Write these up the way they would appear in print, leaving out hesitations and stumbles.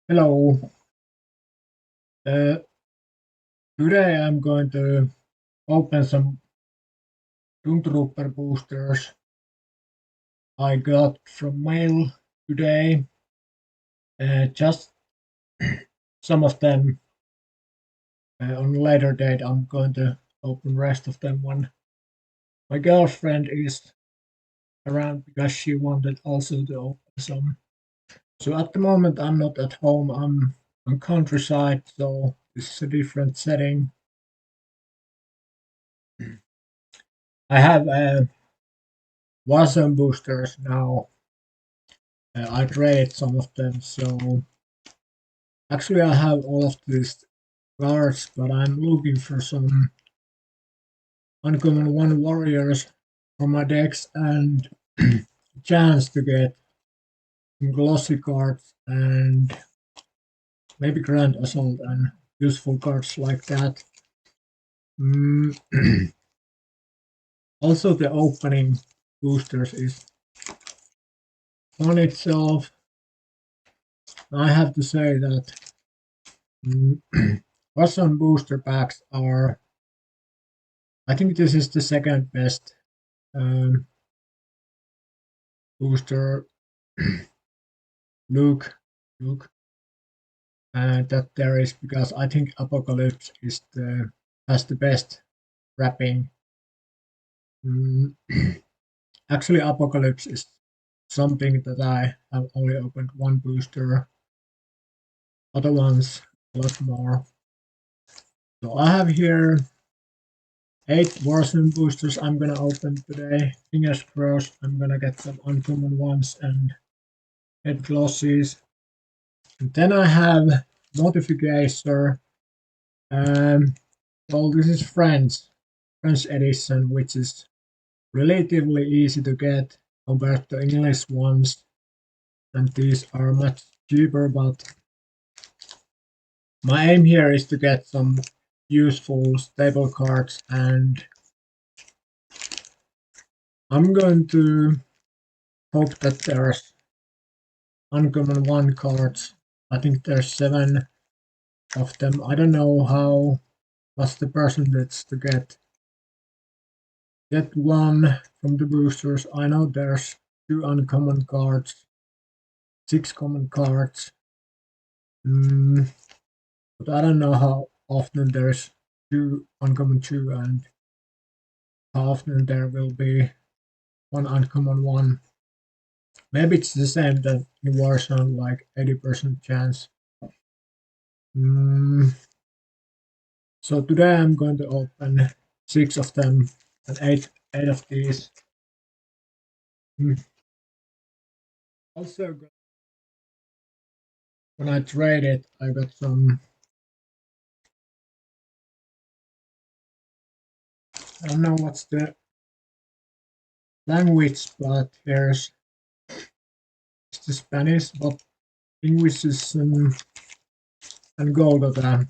Hello. Uh, Today I'm going to open some Doomtrooper boosters I got from mail today. Just some of them. On a later date, I'm going to open rest of them when my girlfriend is around because she wanted also to open some. So at the moment I'm not at home. I'm on countryside, so this is a different setting. I have Warzone boosters now. I traded some of them, so actually I have all of these cards, but I'm looking for some uncommon one warriors for my decks and chance to get some glossy cards and maybe Grand Assault and useful cards like that. Mm. Also, the opening boosters is on itself. I have to say that Warzone booster packs are. I think this is the second best um, booster look that there is, because I think Apocalypse has the best wrapping. Mm, Actually, Apocalypse is something that I have only opened one booster. Other ones a lot more. So I have here 8 Warzone boosters I'm gonna open today. Fingers crossed I'm gonna get some uncommon ones and head glossies. And then I have Mortificator. Well, this is French edition, which is relatively easy to get compared to English ones, and these are much cheaper, but my aim here is to get some useful stable cards, and I'm going to hope that there's uncommon one cards. I think there's 7 of them. I don't know what's the percentage to get one from the boosters. I know there's 2 uncommon cards, 6 common cards. But I don't know how often there's 2 uncommon 2 and how often there will be 1 uncommon 1. Maybe it's the same that in Warzone, like 80% chance. So today I'm going to open 6 of them and 8 of these. Also, when I traded, I got some. I don't know what's the language, but here's the Spanish, but English is and Golgotha.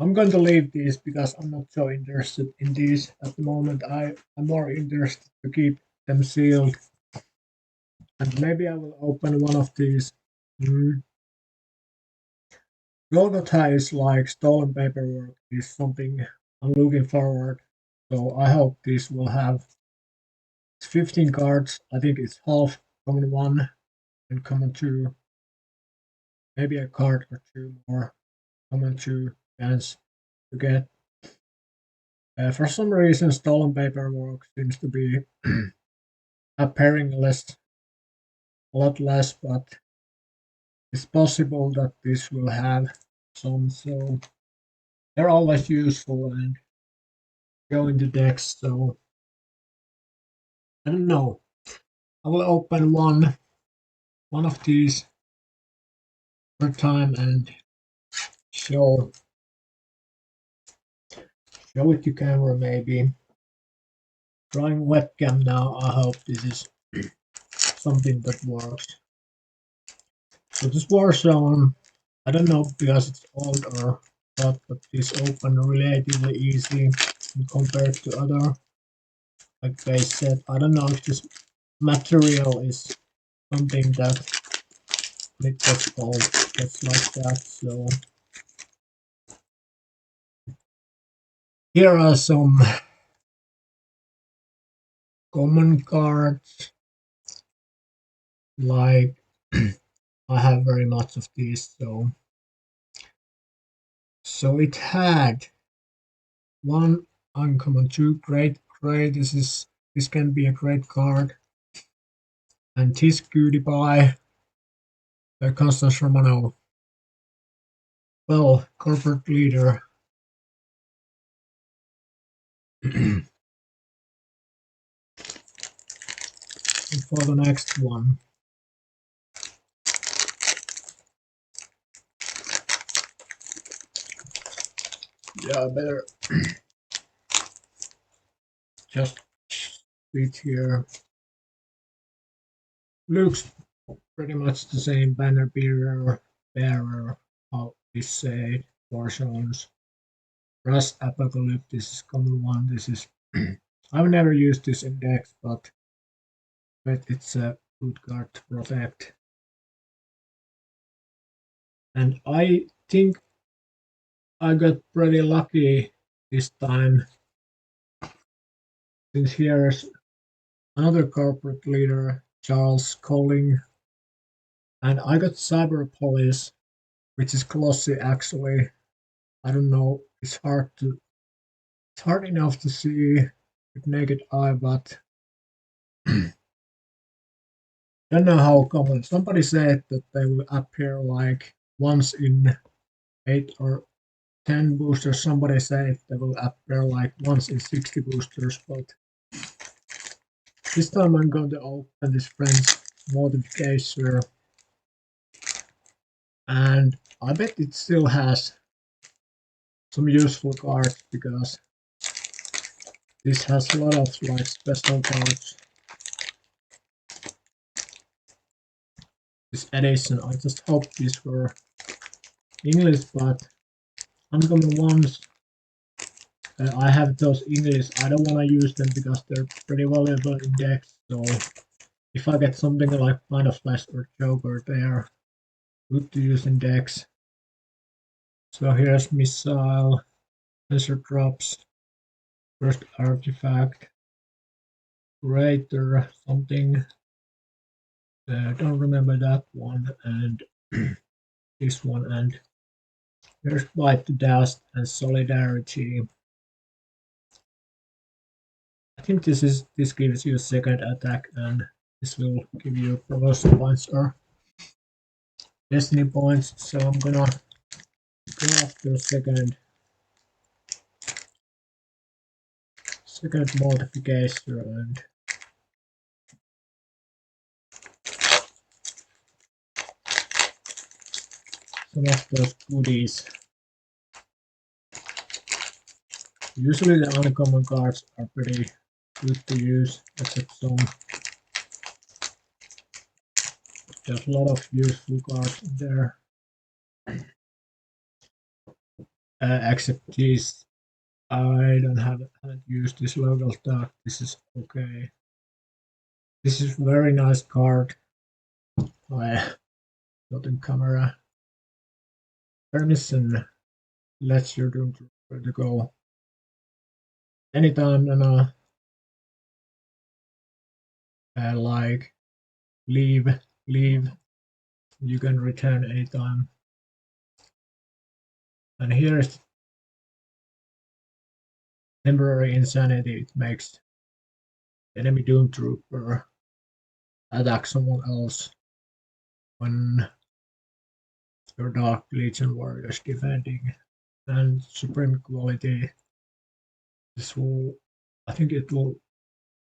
I'm going to leave these because I'm not so interested in these at the moment. I'm more interested to keep them sealed, and maybe I will open one of these. Golgotha is like stolen paperwork. Is something I'm looking forward. So I hope this will have 15 cards. I think it's half common 1 and common 2. Maybe a card or 2 more common 2 chance to get. For some reason, stolen paperwork seems to be appearing a lot less, but it's possible that this will have some. So they're always useful and go into decks. So I don't know. I will open one of these per time and show it to camera maybe. Trying webcam now. I hope this is something that works. So this Warzone, I don't know because it's old or not, but this open relatively easy compared to other, like they said. I don't know if this material is something that it gets old, gets like that. So here are some common cards. Like I have very much of these, so it had one uncommon, two great. This can be a great card, and this cutie pie, Constance Romano. Well, corporate leader. And for the next one, yeah, better just sit here. Looks pretty much the same. Banner bearer, how we say Warzones. Rust Apocalypse, this is common one. This is I've never used this index, but it's a good card to protect. And I think I got pretty lucky this time, since here's another corporate leader, Charles Colling, and I got Cyber Police, which is glossy actually. I don't know, it's hard enough to see with naked eye, but don't know how common. Somebody said that they will appear like once in 8 or 10 boosters. Somebody said they will appear like once in 60 boosters, but this time I'm going to open this friend's Mortificator, and I bet it still has some useful cards, because this has a lot of like special cards. This edition, I just hope these were English, but uncommon ones, I have those English. I don't want to use them because they're pretty valuable in decks, so if I get something like Mind of Flash or Joker, they are good to use in decks. So here's Missile, Laser Drops, First Artifact, Greater something, I don't remember that one, and this one, and here's White to Dust and Solidarity. I think this gives you a second attack, and this will give you promotion points or destiny points. So I'm gonna go after second Mortification and some of those goodies. Usually the uncommon cards are pretty good to use, except some. There's a lot of useful cards in there. Except these, I haven't used this local tag. This is okay. This is very nice card. I got in camera. Permission lets you Doomtrooper to go anytime, and like leave, you can return anytime. And here's temporary insanity. It makes enemy Doomtrooper attack someone else when your Dark Legion warrior is defending. And supreme quality. This will, I think it will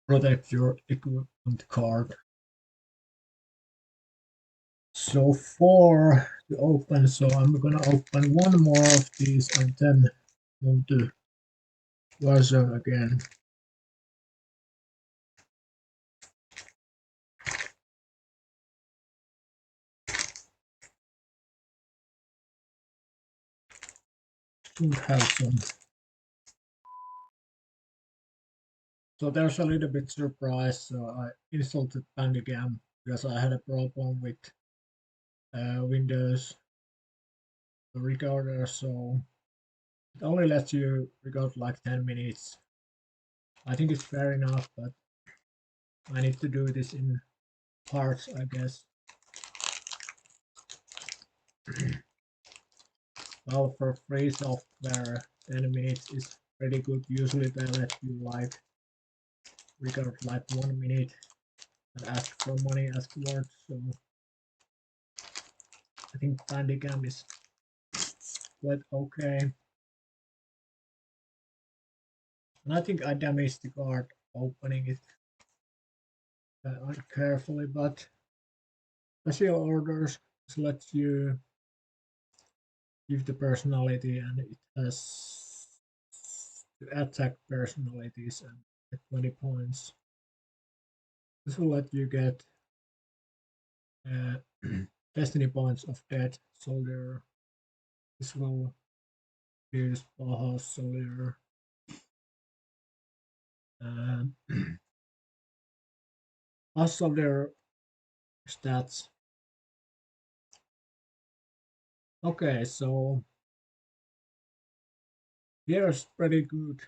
protect your equipment card. So for the open, so I'm gonna open one more of these and then move to Warzone again. Should have some So there's a little bit surprise. So I installed the Bandicam because I had a problem with Windows recorder. So it only lets you record like 10 minutes. I think it's fair enough, but I need to do this in parts, I guess. Well, for free software, 10 minutes is pretty good. Usually they let you like record like 1 minute and ask for money afterwards. So I think Bandicam is quite okay. And I think I damaged the card opening it uncarefully, but special orders lets you give the personality, and it has to attack personalities and get 20 points. This will let you get uh, destiny points of dead soldier. This will use Baja soldier. And also their stats. Okay, so here's pretty good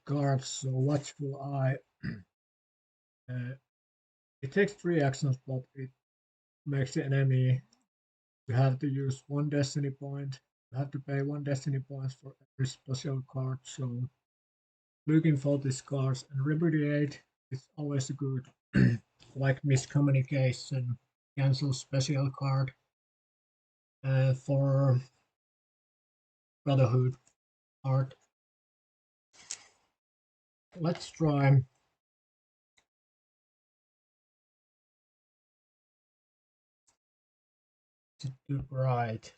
cards. So watchful eye. Uh, it takes 3 actions, but it makes the enemy. You have to use 1 destiny point. You have to pay 1 destiny points for every special card. So looking for these cards and repudiate is always good. Like miscommunication, cancel special card for Brotherhood art. Let's try to do right.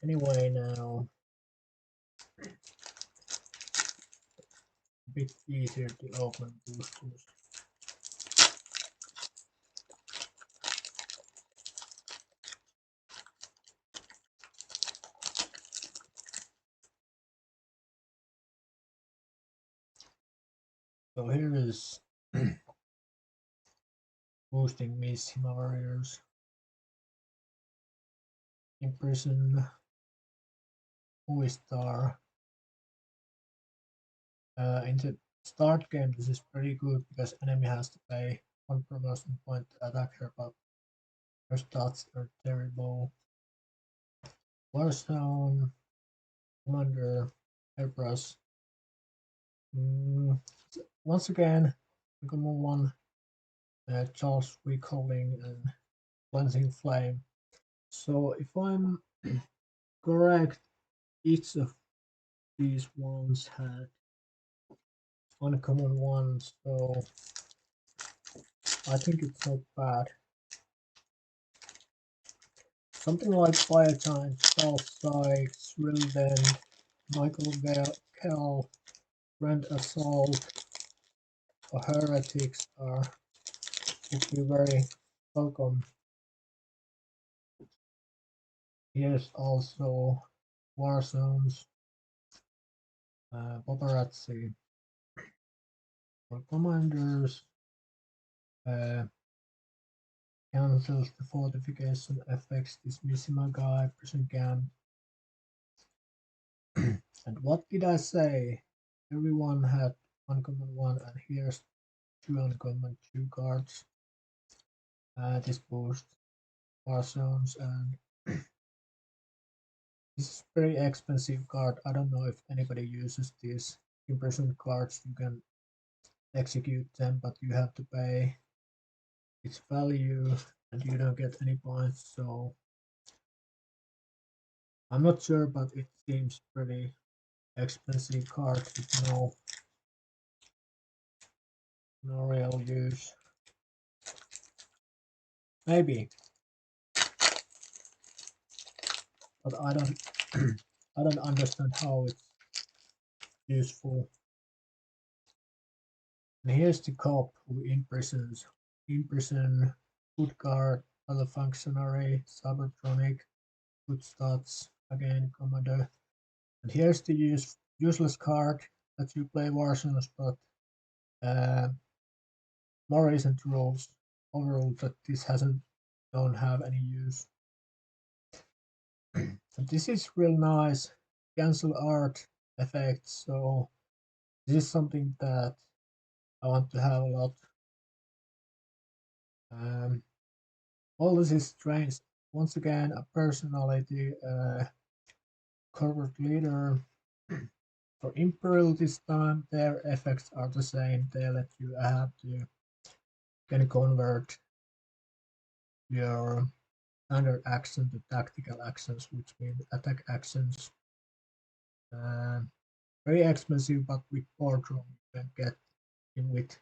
Anyway, now a bit easier to open boosters. So here is boosting Missima Warriors. Imprison Star. In the start game, this is pretty good because enemy has to pay 1 promotion point to attack her, but her stats are terrible. Warzone, Commander, Airbrush. Once again, common one, Charles Recalling and Cleansing Flame. So if I'm correct, each of these ones had uncommon ones, so I think it's not bad. Something like Fire Giant, Charles Sykes, Rilden, Michael Kell, Grand Assault, or Heretics would be very welcome. Here's also Warzones, Paparazzi, for commanders, uh, cancels the fortification effects, dismissing my guy, prison camp. And what did I say? Everyone had uncommon one, and here's 2 uncommon 2 cards. This boosts Warzones, and this is very expensive card. I don't know if anybody uses these impression cards. You can execute them, but you have to pay its value and you don't get any points. So I'm not sure, but it seems pretty expensive card with no real use. Maybe, but I don't I don't understand how it's useful. And here's the cop who imprison food guard, other functionary, Cybertronic, food stats, again commander. And here's the useless card that you play Warzone, but uh, more recent rules overall that this hasn't don't have any use. So this is real nice cancel art effect. So this is something that I want to have a lot. Um, all this is strange. Once again, a personality, corporate leader. For Imperial this time, their effects are the same. They let you have to can convert your standard action to tactical actions, which mean attack actions. Um, Very expensive, but with Boardroom you can get in with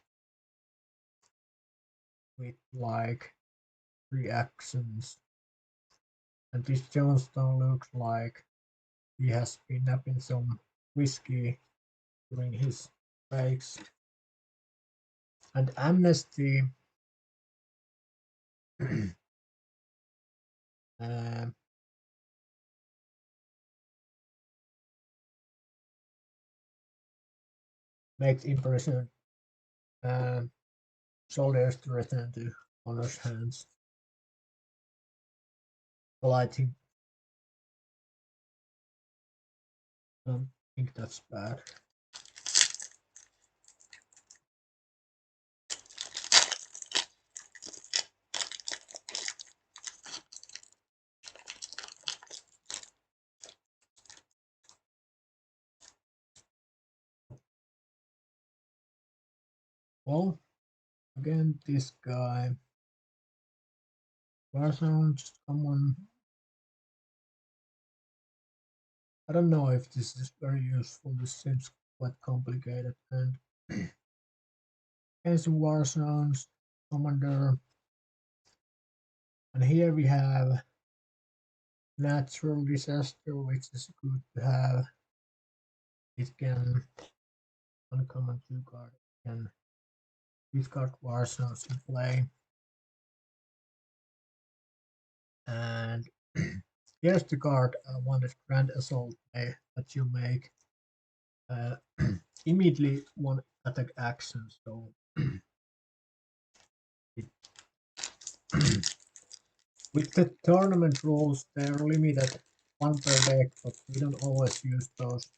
like 3 actions. And this Johnstone looks like he has been napping some whiskey during his breaks. And Amnesty um, makes impression um, soldiers to return to honor's hands. Well, I don't think that's bad. Well, again, this guy, Warzone, just someone. I don't know if this is very useful. This seems quite complicated. And against Warzone's commander, and here we have natural disaster, which is good to have. It can uncommon 2 card, can discard Warzones in play. And here's the card wanted Grand Assault that you make uh, immediately one attack action. So it, with the tournament rules, they're limited 1 per deck, but we don't always use those.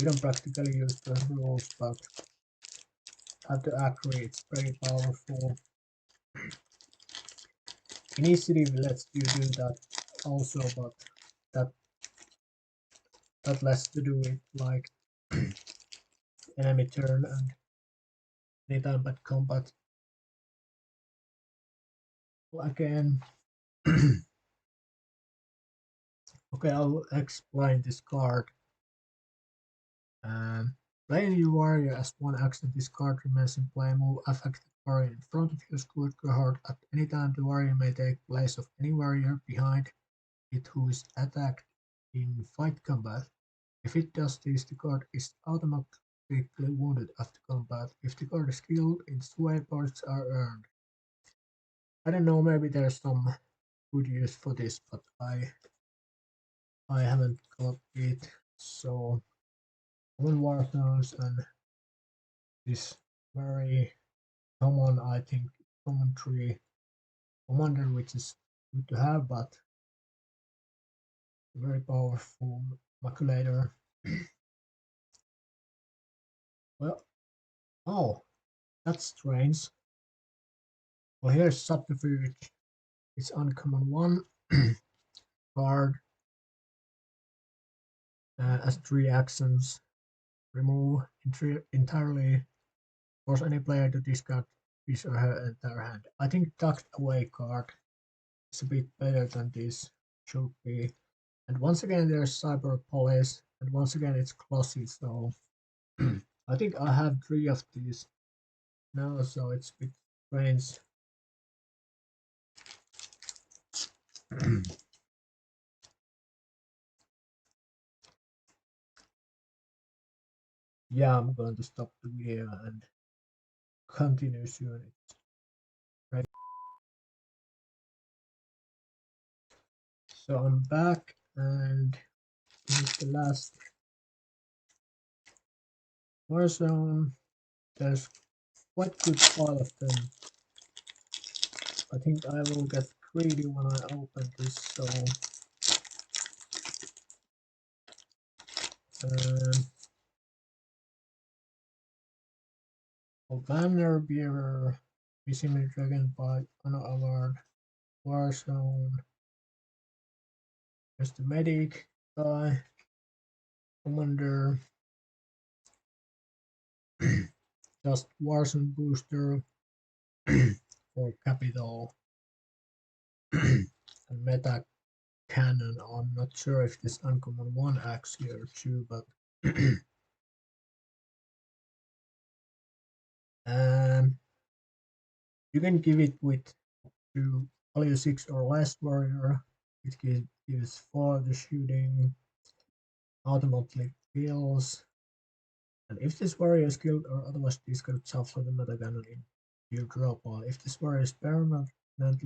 We don't practically use those rules, but have to agree it's very powerful. Initiative lets you do that also, but that that lets to do it like enemy turn and anytime but combat. Again, okay, I'll explain this card. Play your warrior as 1 action. This card remains in play. Move affected warrior in front of your squad cohort. At any time, the warrior may take place of any warrior behind it who is attacked in fight combat. If it does this, the card is automatically wounded after combat. If the card is killed, its sway points are earned. I don't know, maybe there's some good use for this, but I haven't got it. So common Warzones and this very common, I think, common tree commander, which is good to have, but very powerful maculator. Well, oh, that's strange. Well, here's subterfuge. It's uncommon 1 card as 3 actions. Remove entirely. Force any player to discard his or her entire hand. I think tucked away card is a bit better than this should be. And once again, there's cyber police, and once again, it's glossy. So I think I have 3 of these now, so it's a bit strange. Yeah, I'm going to stop the video and continue soon. Right. So I'm back, and this is the last Warzone, there's quite good pile of them. I think I will get greedy when I open this, so um, Banner Bearer, Missing Dragon Bite, Honor Award, Warzone, there's the Medic guy, Commander, just Warzone Booster for Capital, and Meta Cannon. I'm not sure if this uncommon one actually or two, but um, you can give it with to value 6 or less warrior. It gives 4 the shooting, automatically kills, and if this warrior is killed or otherwise discarded, shuffle the metacannon in your draw pile. If this warrior is permanently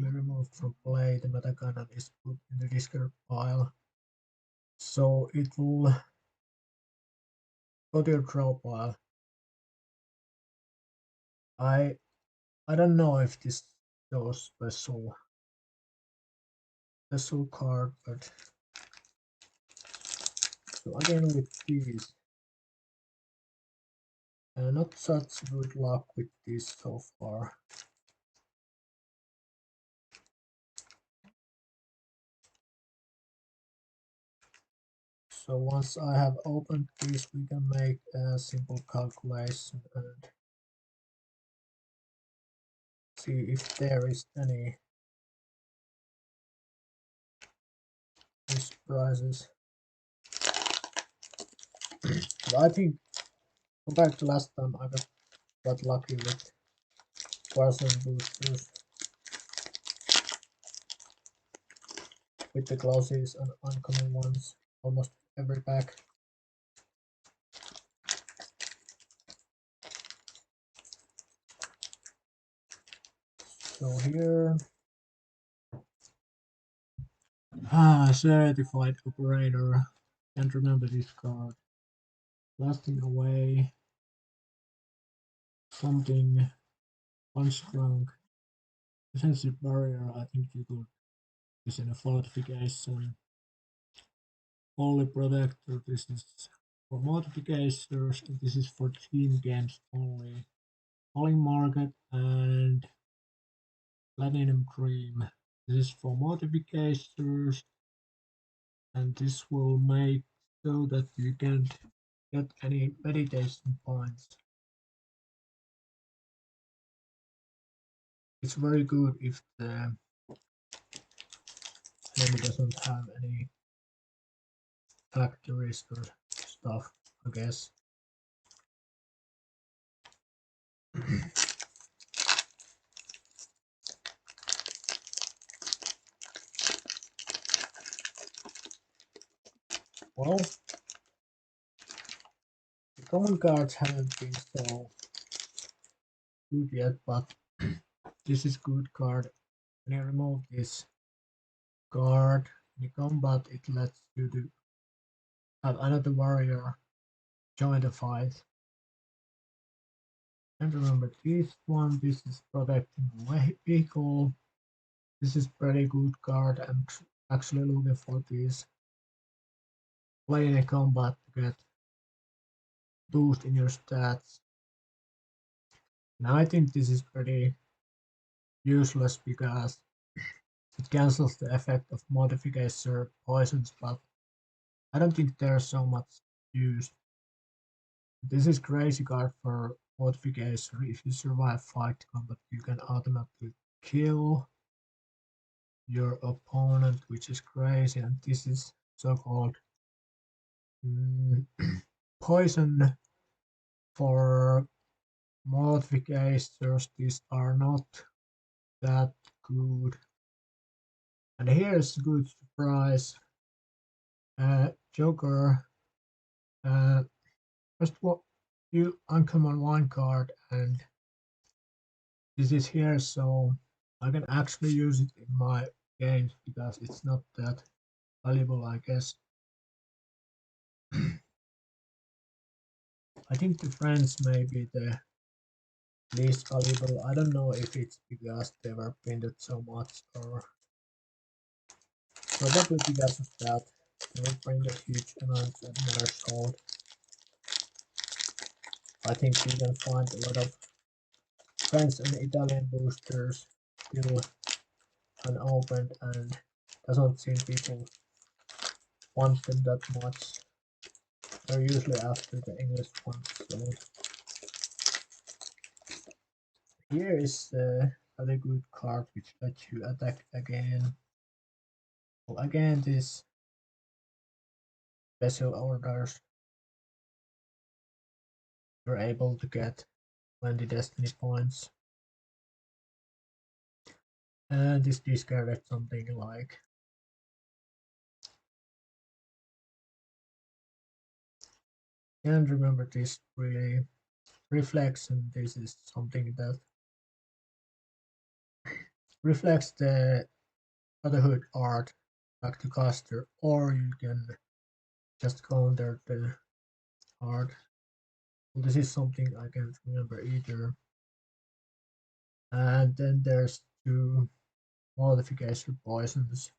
removed from play, the metacannon is put in the discard pile. So it will go to your draw pile. I I don't know if this shows special card, but so again with these, not such good luck with this so far. So once I have opened this, we can make a simple calculation and see if there is any surprises. But I think compared to last time, I got lucky with Warzone boosters, with the glosses and uncommon ones, almost every pack. So here, certified operator. Can't remember this card. Blasting away. Something. Punch drunk. Defensive barrier. I think you could use in a fortification. Holy protector. This is for modifications. This is for team games only. Calling market and platinum cream. This is for modifications, and this will make so that you can't get any meditation points. It's very good if the enemy doesn't have any factories or stuff, I guess. Well, the common cards haven't been so good yet, but this is good card. When you remove this card in combat, it lets you to have another warrior join the fight. And remember this one, this is protecting vehicle. This is pretty good card. I'm actually looking for this. Play in a combat to get boost in your stats. Now I think this is pretty useless because it cancels the effect of modification poisons, but I don't think there's so much use. This is crazy card for modification. If you survive fight combat, you can automatically kill your opponent, which is crazy, and this is so-called poison for modifications. These are not that good. And here's a good surprise. Joker. First what you uncommon one card, and this is here, so I can actually use it in my games because it's not that valuable, I guess. I think the friends may be the least valuable. I don't know if it's because they were printed so much or probably because of that. They were printed huge amounts and never sold. I think you can find a lot of French and Italian boosters still unopened and doesn't seem people want them that much. They're usually after the English ones. So here is a very good card which lets you attack again. Well, again, these special orders you're able to get 20 destiny points. And this discarded something like can't remember this really reflects, and this is something that reflects the Brotherhood art back to caster, or you can just counter the art. Well, this is something I can't remember either. And then there's two Mortification poisons.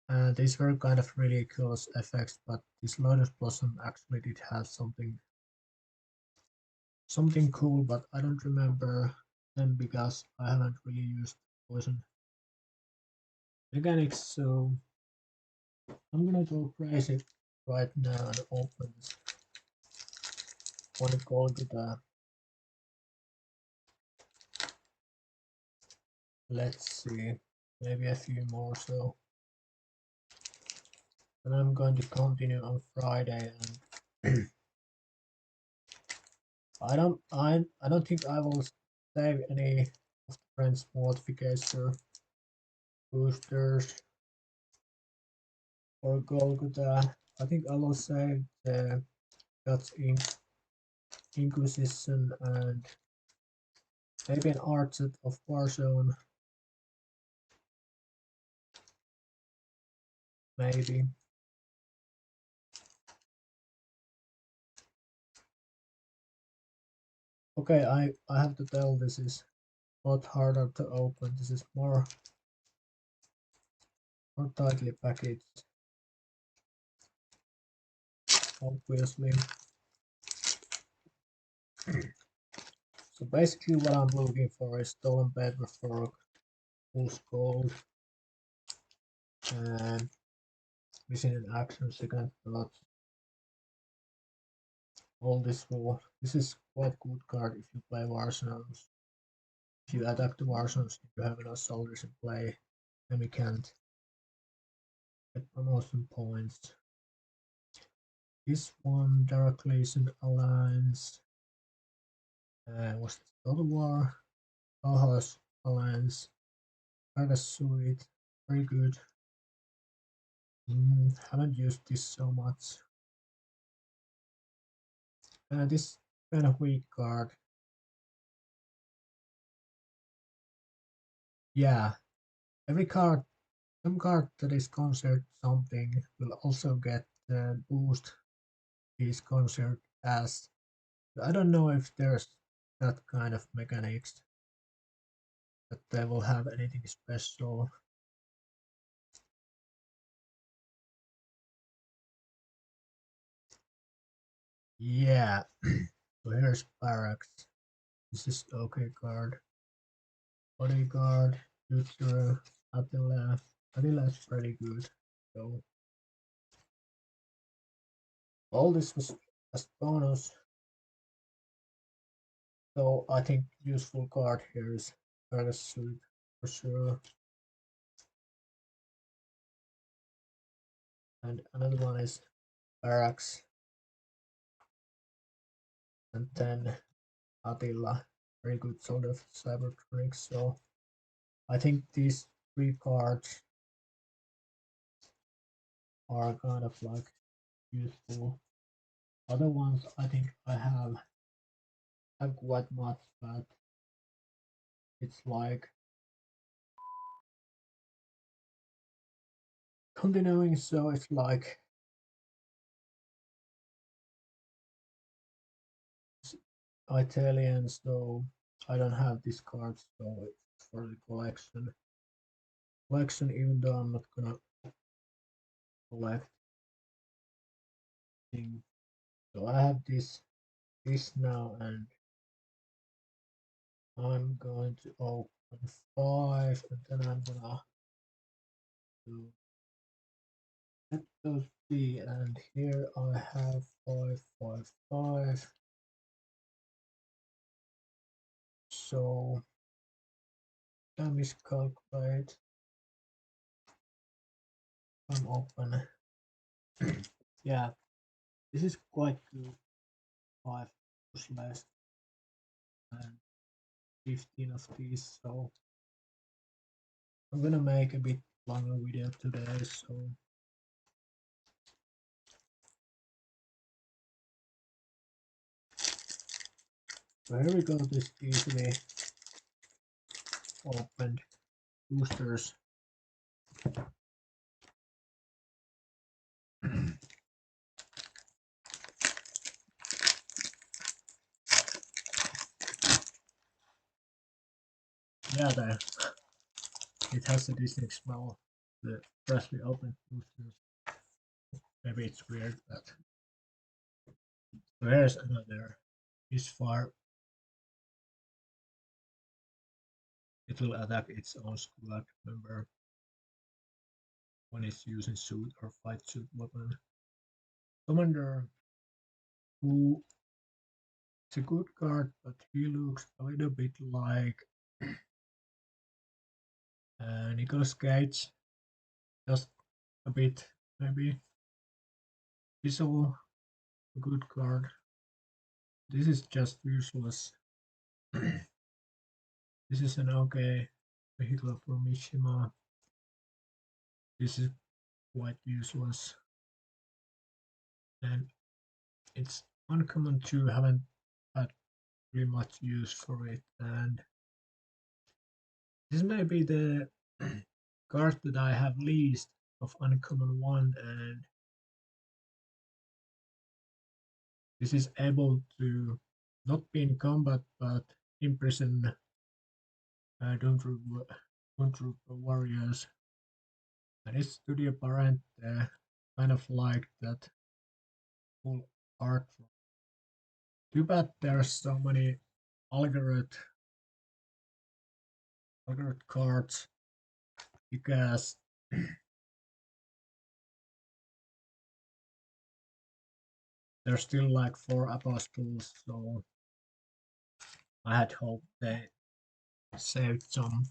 And these were kind of ridiculous effects, but this Lotus Blossom actually did have something cool, but I don't remember them because I haven't really used poison mechanics, so I'm gonna go crazy right now and open one Golgotha. Let's see, maybe a few more, so and I'm going to continue on Friday, and I don't think I will save any of the friends mortification boosters or Golgotha. I think I will save the God's Inquisition and maybe an art set of Warzone. Maybe. Okay, I have to tell this is a lot harder to open. This is more tightly packaged, obviously. So basically what I'm looking for is stolen paperwork, full gold, and missing an action second thought. All this will this is quite good card if you play Warzones. If you attack the Warzones, you have enough soldiers in play, then we can't get promotion points. This one directly is an alliance. Was it Total War? Valhalla's alliance. Argus Suite. Very good. Haven't used this so much. This kind of weak card. Yeah, every card, some card that is considered something will also get the boost is considered as. I don't know if there's that kind of mechanics that they will have anything special. Yeah, so here's Barracks. This is okay card. Bodyguard, Future, Attila. Attila's pretty good. So all this was as bonus. So I think useful card here is Parachute for sure. And another one is Barracks. And then Attila. Very good sort of cybertronics. So I think these three cards are kind of like useful. Other ones I think I have quite much, but it's like continuing, so it's like Italians, though I don't have these cards, so it's for the collection. Collection, even though I'm not gonna collect things. So I have this now, and I'm going to open 5, and then I'm gonna do let those be. And here I have 5, 5, 5. So let me calculate. I'm open. Yeah, this is quite good. 5 less and 15 of these. So I'm gonna make a bit longer video today. So here we go. This easily opened boosters. Yeah, there. It has a distinct smell. The freshly opened boosters. Maybe it's weird, but so here's another. This far, it will attack its own squad member when it's using suit or fight suit weapon. Commander, who is a good card, but he looks a little bit like Nicolas Cage, just a bit maybe. Visible, a good card. This is just useless. This is an okay vehicle for Mishima. This is quite useless. And it's uncommon too, haven't had really much use for it. And this may be the card that I have least of uncommon one, and this is able to not be in combat but imprison Doomtrooper warriors. And it's to the apparent kind of like that full art. Too bad there's so many algorithm cards because there's still like 4 apostles, so I had hoped they saved some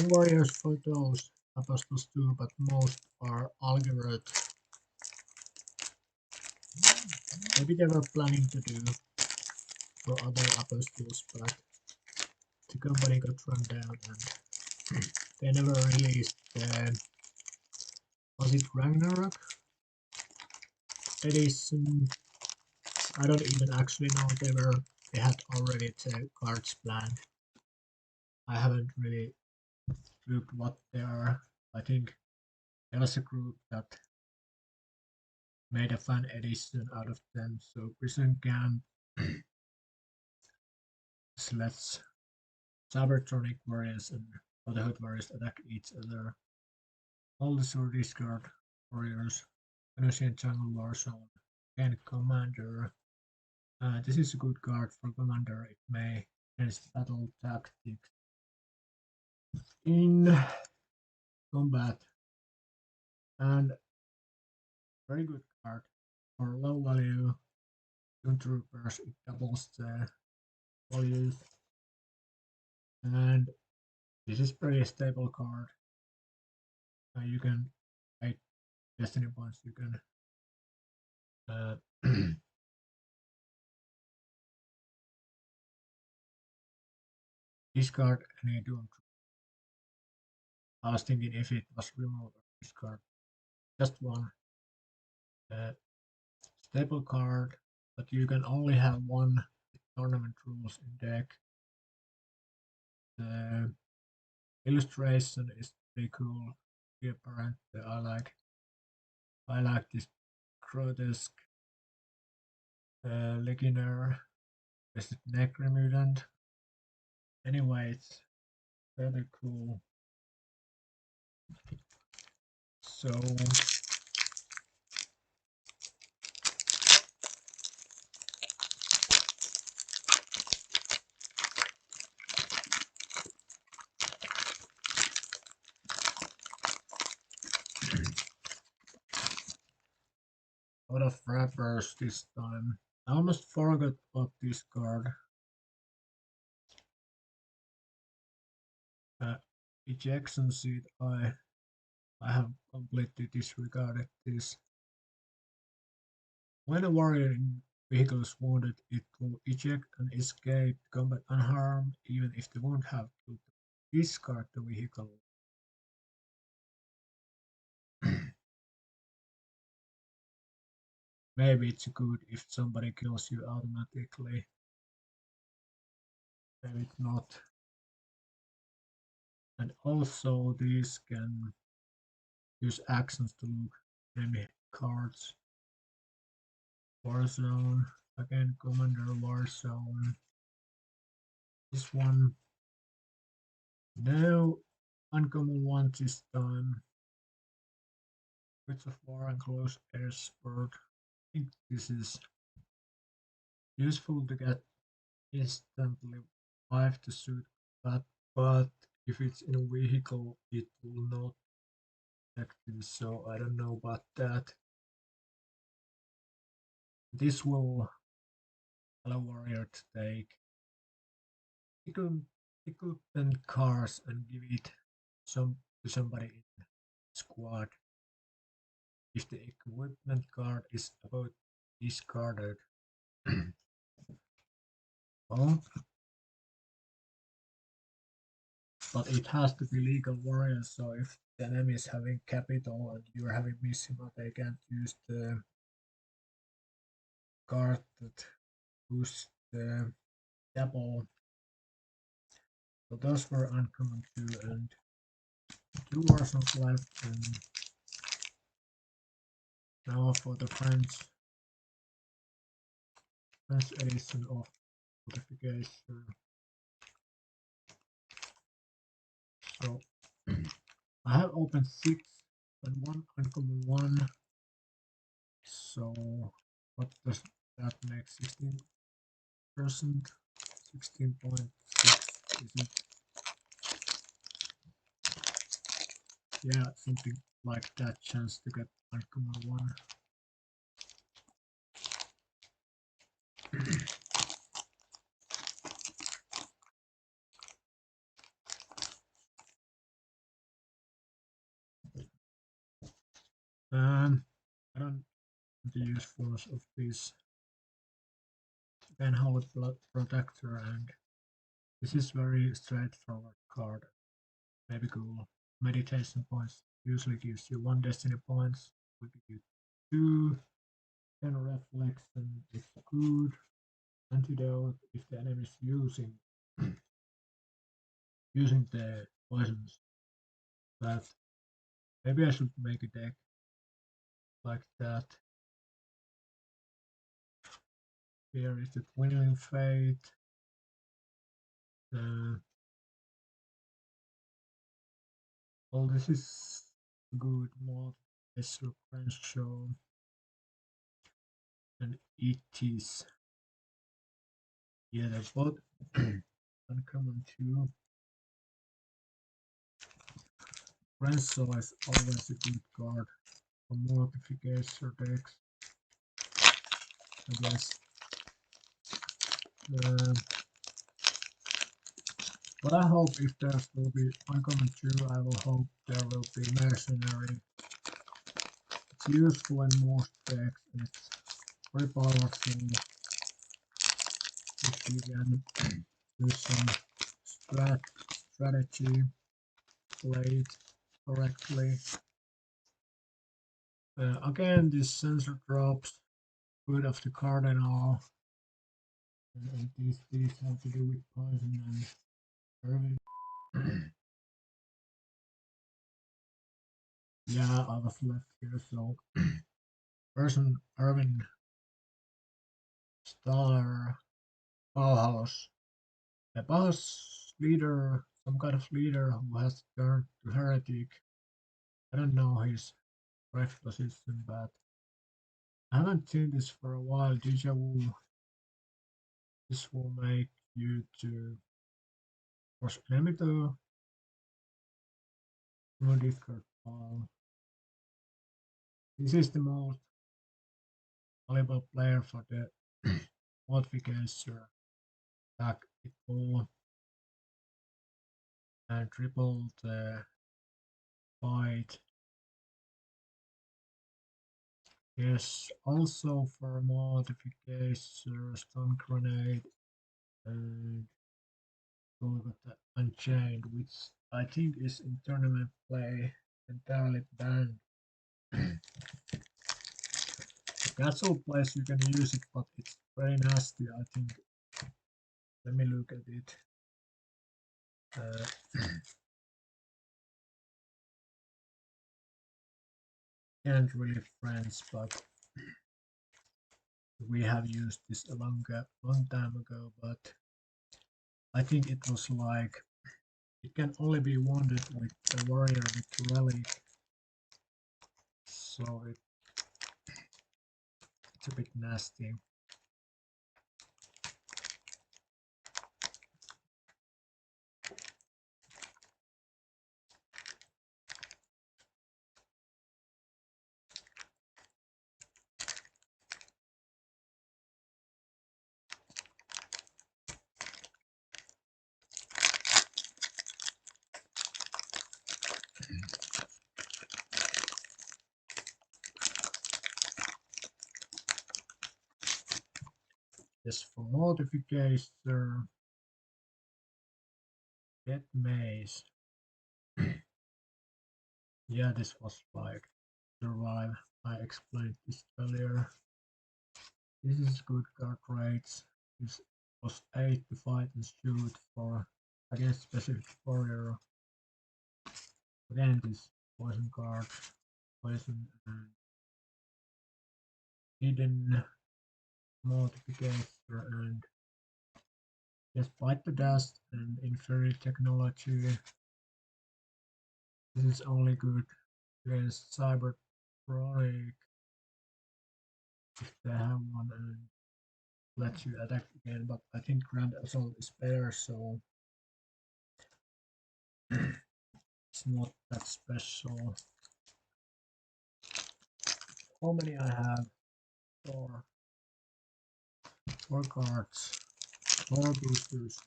warriors for those apostles too, but most are algorithm. Maybe they were planning to do for other apostles, but the company got run down and they never released was it Ragnarok edition? I don't even actually know they had already the cards planned. I haven't really looked what they are. I think there was a group that made a fan edition out of them. So Prison Camp, Sleds, Cybertronic Warriors, and Brotherhood Warriors attack each other. All the sword discard warriors, Venusian Jungle Warzone, and Commander. This is a good card for Commander. It may enhance battle tactics in combat, and very good card for low value Doomtroopers. It doubles the values, and this is pretty stable card. You can pay destiny points. You can uh, discard any Doomtrooper. I was thinking if it was remove or discard just one uh, stable card, but you can only have one tournament rules in deck. The illustration is pretty cool. The apparent I like this grotesque Legionnaire, is it Necro Mutant? Anyway, it's really cool. So a lot of wrappers this time. I almost forgot about this card. Uh, Ejection seat. I have completely disregarded this. When a warrior in vehicle is wounded, it will eject and escape combat unharmed, even if they won't have to discard the vehicle. Maybe it's good if somebody kills you automatically. Maybe it's not. And also these can use actions to look enemy cards. Warzone, again Commander Warzone. This one, no uncommon one this time. Bits of War and Close Air Spurt. I think this is useful to get instantly 5 to suit that, but if it's in a vehicle, it will not affect this, so I don't know about that. This will allow warrior to take equipment cars and give it to somebody in the squad. If the equipment card is about discarded, well, but it has to be legal warrior, so if the enemy is having capital and you're having Missima, they can't use the card that boosts the double. So those were uncommon too, and 2 Warzone left, and now for the French edition of Mortification. So I have opened 6 and 1 uncommon 1. So what does that make? 16%? 16.6 is it? Yeah, something like that chance to get uncommon 1. I don't know the usefulness of this Penhold Blood Protector, and this is very straightforward card. Maybe cool. Meditation points usually gives you 1 destiny points. We give you 2. 10 reflex, and it's good. Antidote if the enemy is using the poisons. But maybe I should make a deck like that. Here is the Twinning Fate. Well, this is good mod. It's Show, and it is. Yeah, they're both uncommon too. Show is always a good card for Mortification decks, I guess. But I hope if there will be uncommon too, I will hope there will be mercenary. It's useful in most decks, and it's very powerful if you can do some strategy, play it correctly. Again, this sensor drops good of the card and all, and these have to do with poison and Irving. Yeah, I was left here, so person Irving star Bauhaus. A Bauhaus leader, some kind of leader who has turned to heretic. I don't know his correct position, but I haven't seen this for a while. Deja vu. This will make you to force enemy to no discard pile. This is the most valuable player for the Mortificator attack. It will and triple the fight. Yes, also for Mortificator, stun grenade and Golgotha Unchained, which I think is in tournament play entirely banned. Casual plays you can use it, but it's very nasty, I think. Let me look at it. Can't really friends, but we have used this a long time ago, but I think it was like it can only be wounded with the warrior with relic, so it's a bit nasty. Yes, for Mortificator, get maze. Yeah, this was like survive. I explained this earlier. This is good card rates. This was 8 to fight and shoot for against specific warrior. Again, this poison card, poison and hidden Mortificator and just bite the dust and inferior technology. This is only good against cybertronic if they have one and lets you attack again, but I think Grand Assault is better, so it's not that special. How many I have? Four cards, four boosters.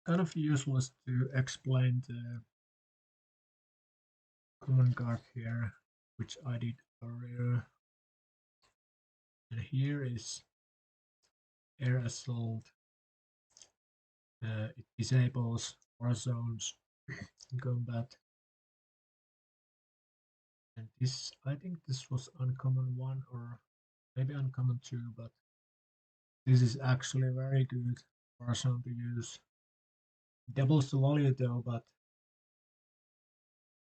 Kind of useless to explain the common card here, which I did earlier. And here is Air Assault. It disables Warzone's combat. And this, I think this was uncommon 1 or maybe uncommon 2, but this is actually very good Warzone to use. Doubles the value though, but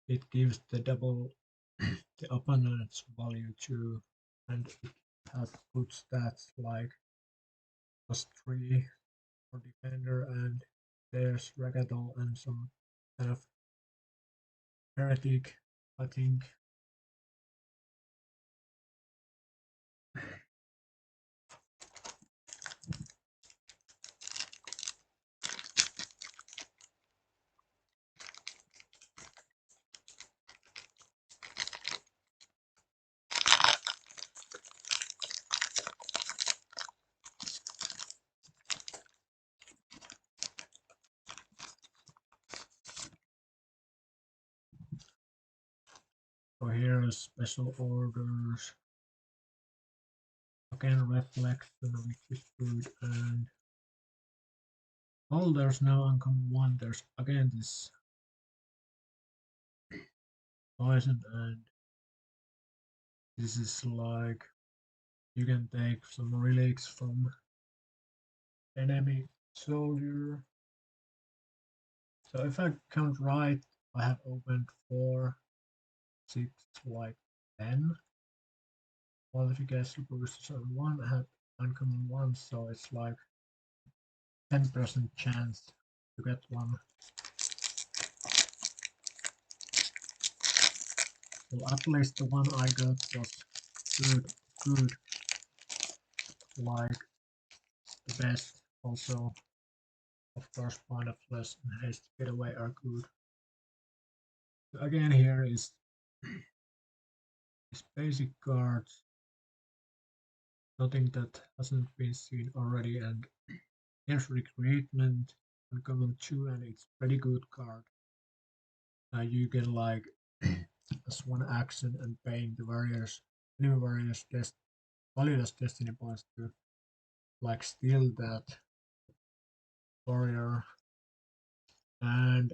it gives the double the opponent's value too, and it has good stats like +3 for defender, and there's Regadol and some kind of heretic, I think. So here is special orders. Again, reflection, which is good, and there's no uncommon 1. There's again this poison, and this is like you can take some relics from enemy soldier. So if I count right, I have opened 4, 6, like 10 qualification boosters on one. I had uncommon one, so it's like 10% chance to get one. So at least the one I got was good, like the best. Also, of course, point of flesh and haste getaway are good. So again, here is basic cards, nothing that hasn't been seen already, and here's recruitment, uncommon 2, and it's pretty good card. You can like as one action and paying the various new various valued as destiny points to like steal that warrior. And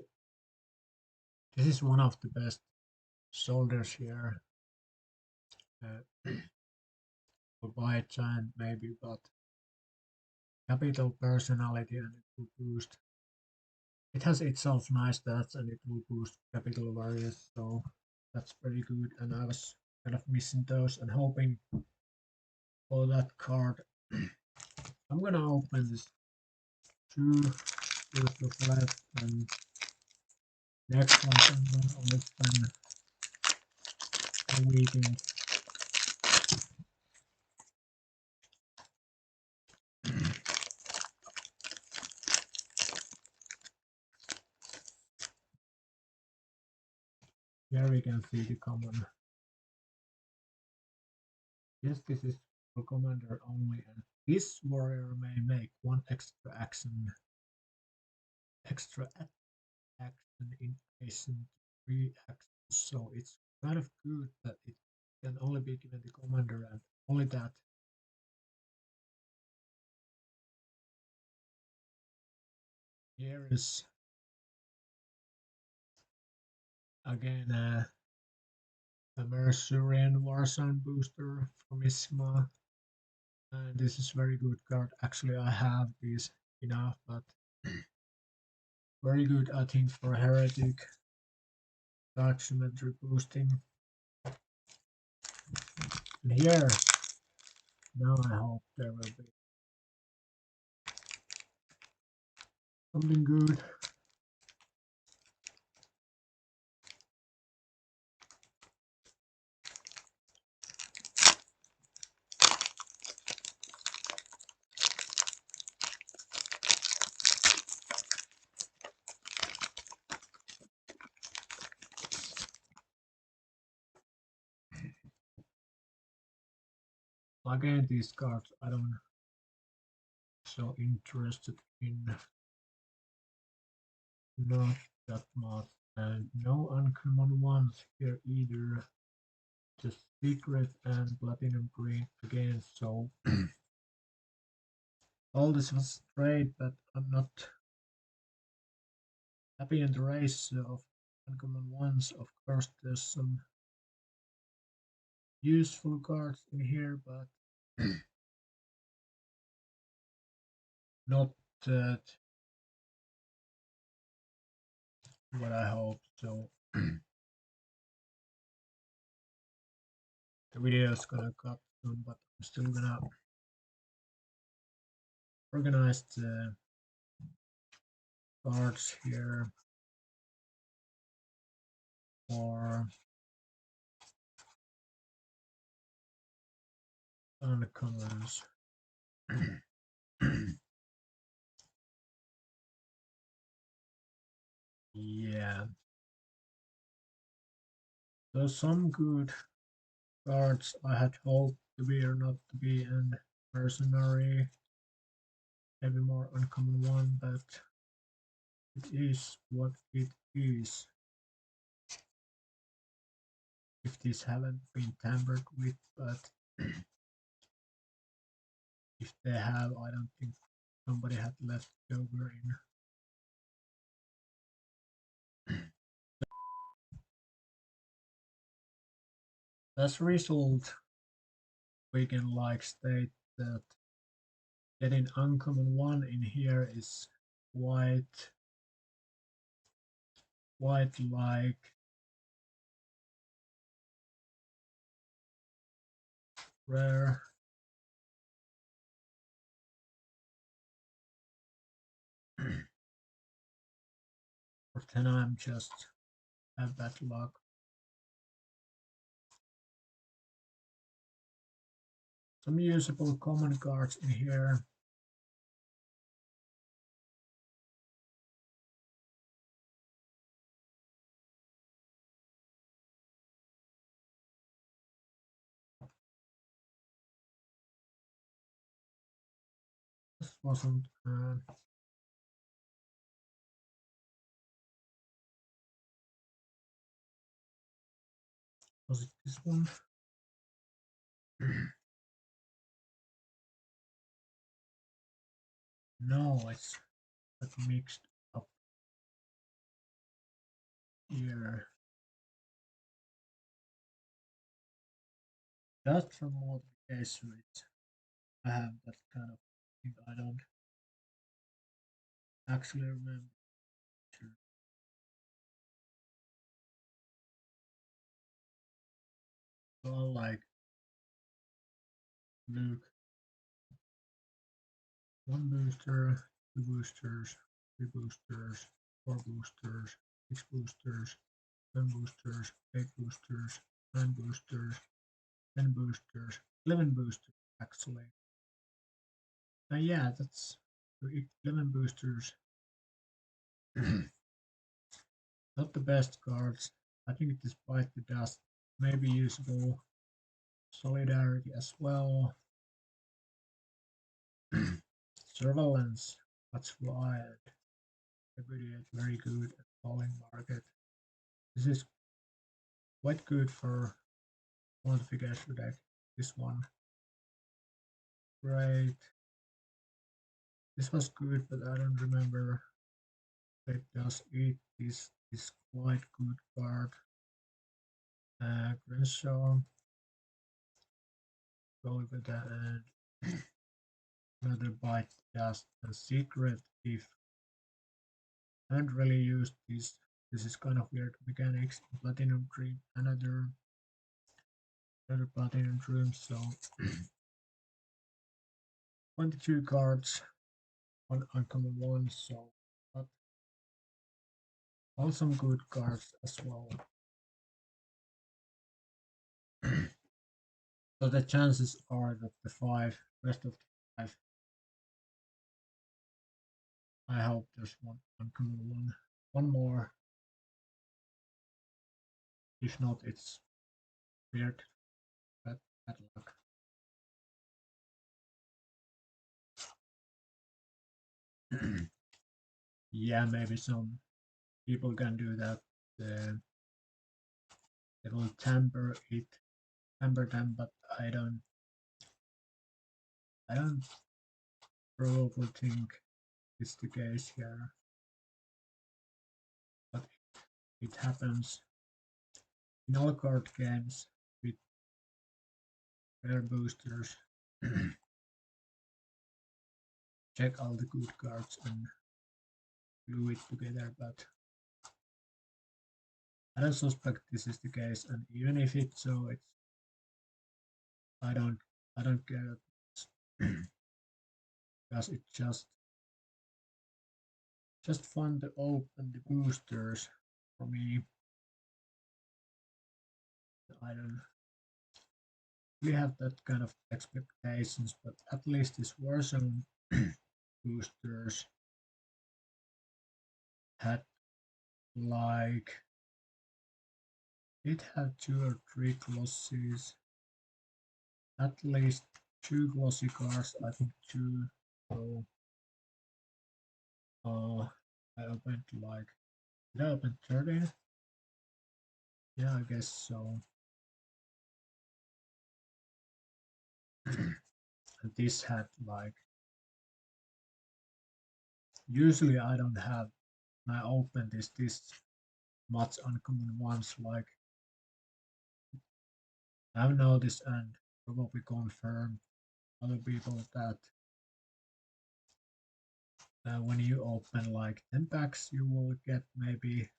this is one of the best soldiers here. Will buy a giant maybe, but capital personality and it will boost. It has itself nice stats and it will boost capital warriors, so that's pretty good. And I was kind of missing those and hoping for that card. I'm gonna open this 2 boosters left, and next one I'm gonna open a weekend. Here we can see the common. Yes, this is for commander only, and this warrior may make one extra action in addition to 3 actions, so it's kind of good that it can only be given the commander and only that. Here is again a Mercurian Warzone booster from Isma, and this is very good card. Actually, I have this enough, but very good I think for Heretic dark symmetry boosting. And here, now I hope there will be something good. Again, these cards I don't so interested in, not that much, and no uncommon ones here either. Just secret and platinum green again, so all this was great, but I'm not happy in the race of uncommon ones. Of course, there's some useful cards in here, but not that what I hope. So the video is gonna cut soon, but I'm still gonna organize the cards here for uncommons. Yeah. So some good cards I had hoped to be or not to be, and mercenary, maybe more uncommon one, but it is what it is. If these haven't been tampered with, but if they have, I don't think somebody had left over in. As a result, we can like state that Getting uncommon one in here is quite like rare. Or 10 I'm just have bad luck. Some usable common cards in here. This wasn't was it this one? No, it's got mixed up here. Just from Mortification, I have that kind of thing. I don't actually remember. Well, like Luke, one booster, two boosters, three boosters, four boosters, six boosters, 10 boosters, 8 boosters, 9 boosters, 10 boosters, 11 boosters actually. Yeah, that's 11 boosters. Not the best cards. I think despite the dust, maybe usable. Solidarity as well. Surveillance, that's wild. Immediate, very good at falling market. This is quite good for Mortification deck. This one. Great. This was good, but I don't remember. It does eat this is quite good card. Crenshaw, Golgotha, and another bite dust. A secret if I haven't really used this. This is kind of weird mechanics. Platinum Dream, another Platinum Dream. So 22 cards, one uncommon one. So but all some good cards as well. So the chances are that the rest of the five, I hope there's one uncommon one more. If not, it's weird. Bad luck. Yeah, maybe some people can do that. They will tamper them, but I don't probably think it's the case here. But it happens in all card games with rare boosters. Check all the good cards and glue it together, but I don't suspect this is the case, and even if it's so, it's I don't care because it's just fun to open the boosters for me. I don't really have that kind of expectations, but at least this Warzone boosters had like it had 2 or 3 glosses, at least 2 glossy cards. I think 2. So I opened like did I open 30? Yeah, I guess so. And this had like usually I don't have when I open this much uncommon ones like I've noticed and probably confirmed other people that when you open like 10 packs, you will get maybe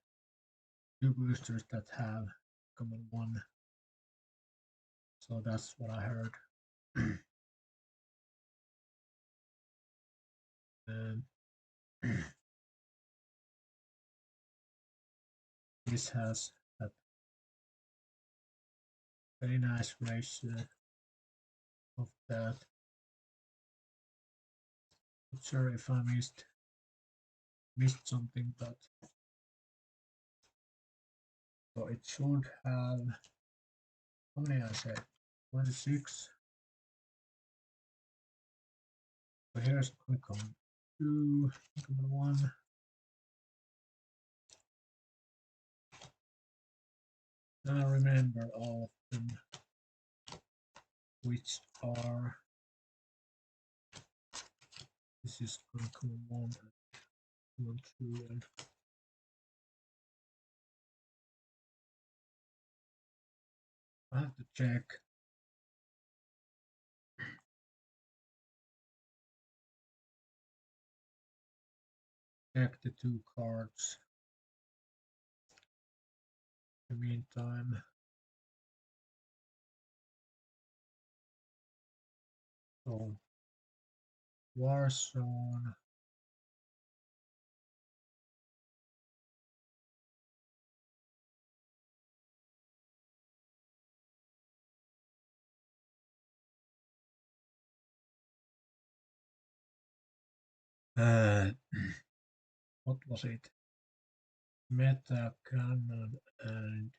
2 boosters that have common 1. So that's what I heard. And this has a very nice ratio of that. Not sure if I missed something, but so it should have, how many I said? 26. So here's uncommon 2, uncommon 1. Now remember all of them, which are, this is uncommon 1 and uncommon 2, and I have to check the 2 cards in the meantime. So Warzone, what was it? Meta Cannon and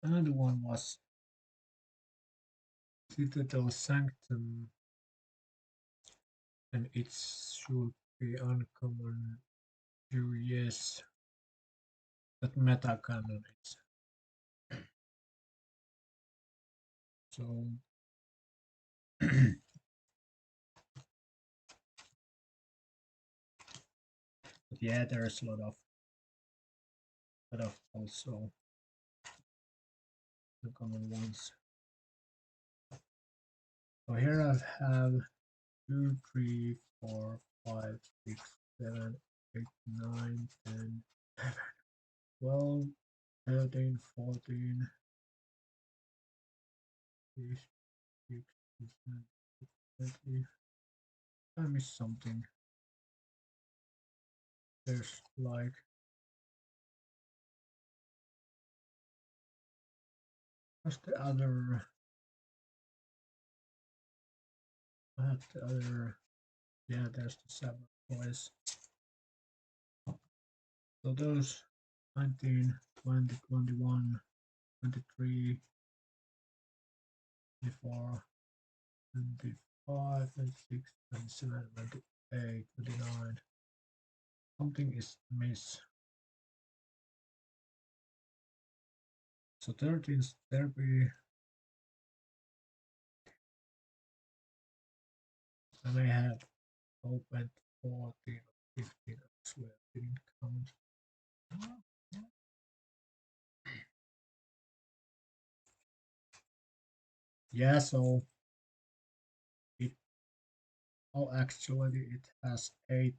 another one was Citadel Sanctum, and it should be uncommon 2, yes. That Meta Cannon is. So but yeah, there's a lot of also the common ones. So here I have 2, 3, 4, 5, 6, 7, 8, 9, 10, 12, 13, 14, 15, 16, 17. I missed something. There's like what's the other? I have the other. Yeah, there's the 7 boys. So those 19, 20, 21, 23, 24, 25, 26, 27, 28, 29. Something is miss. So 13 therapy. I may have opened 14 or 15 as well. Didn't count. Yeah, so it actually it has 8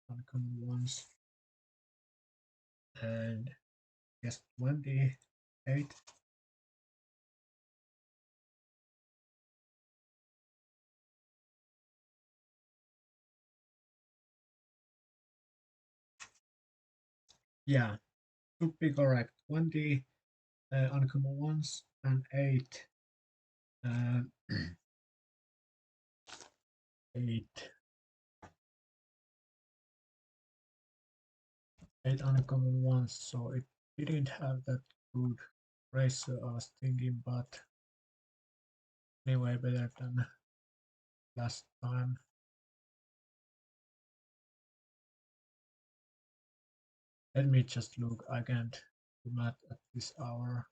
uncommon ones and yes 28. Yeah, should be correct. 20 uncommon ones and 8 uh, 8 uncommon ones, so it didn't have that good ratio I was thinking, but anyway better than last time. Let me just look, I can't do math at this hour.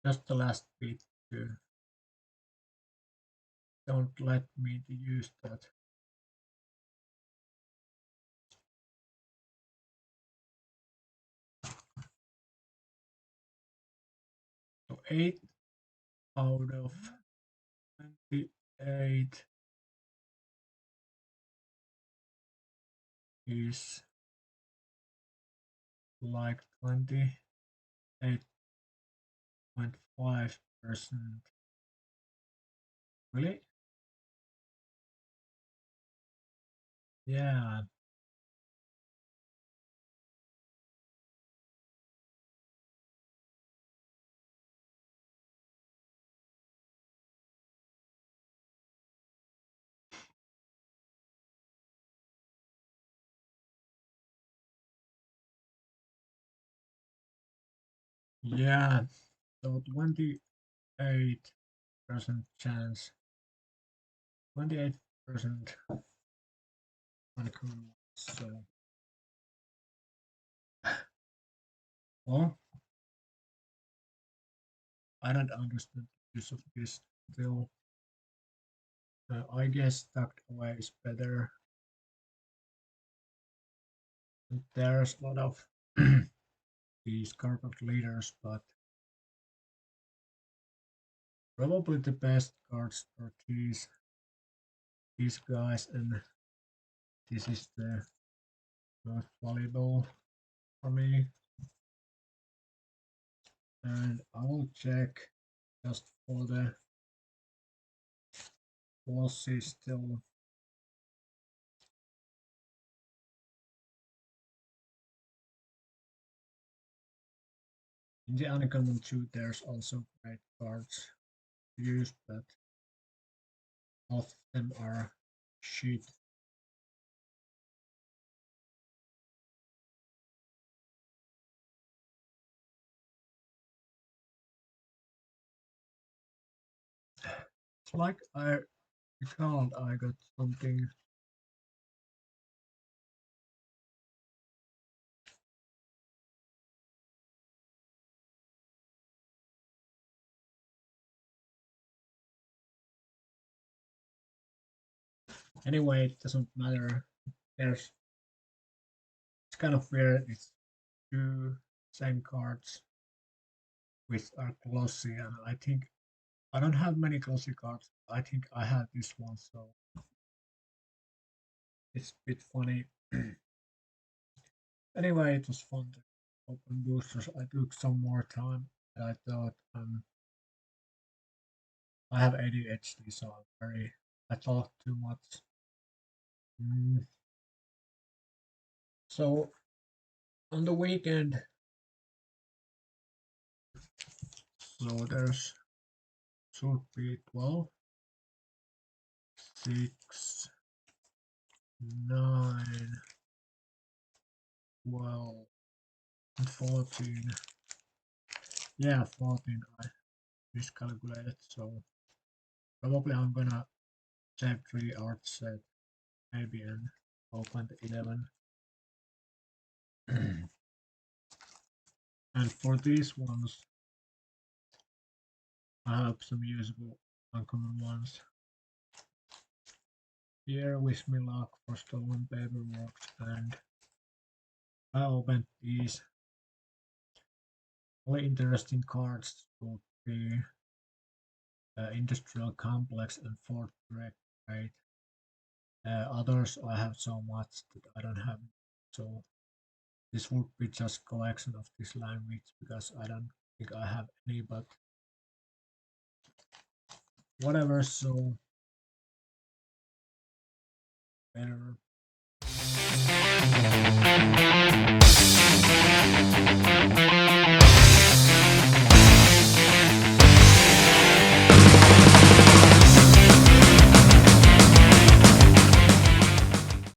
Just the last bit too. Don't let me to use that. 8 out of 28 is like 28.5%. Really? Yeah. Yeah. So 28% chance. 28% uncommon. So, well, I don't understand the use of this still. I guess tucked away is better. There's a lot of these carpet leaders, but probably the best cards are these guys, and this is the most valuable for me. And I will check just for the glossy still. In the uncommon too, there's also great cards to use, but half of them are shit. It's like I recalled I got something. Anyway, it doesn't matter. There's it's kind of weird. It's two same cards with are glossy, and I think I don't have many glossy cards. I think I have this one, so it's a bit funny. Anyway, it was fun to open boosters. I took some more time than I thought. I have ADHD, so I talk too much. Mm. So on the weekend, so there's should be 12, 6, 9, 12, and 14. Yeah, 14. I miscalculated, so probably I'm gonna save 3 art set, maybe, and open the 11. And for these ones, I have some usable uncommon ones. Here, wish me luck for stolen paperwork, and I opened these. Only interesting cards would be Industrial Complex and Fort Great. Others I have so much that I don't have. So this would be just collection of this language because I don't think I have any, but whatever. So better.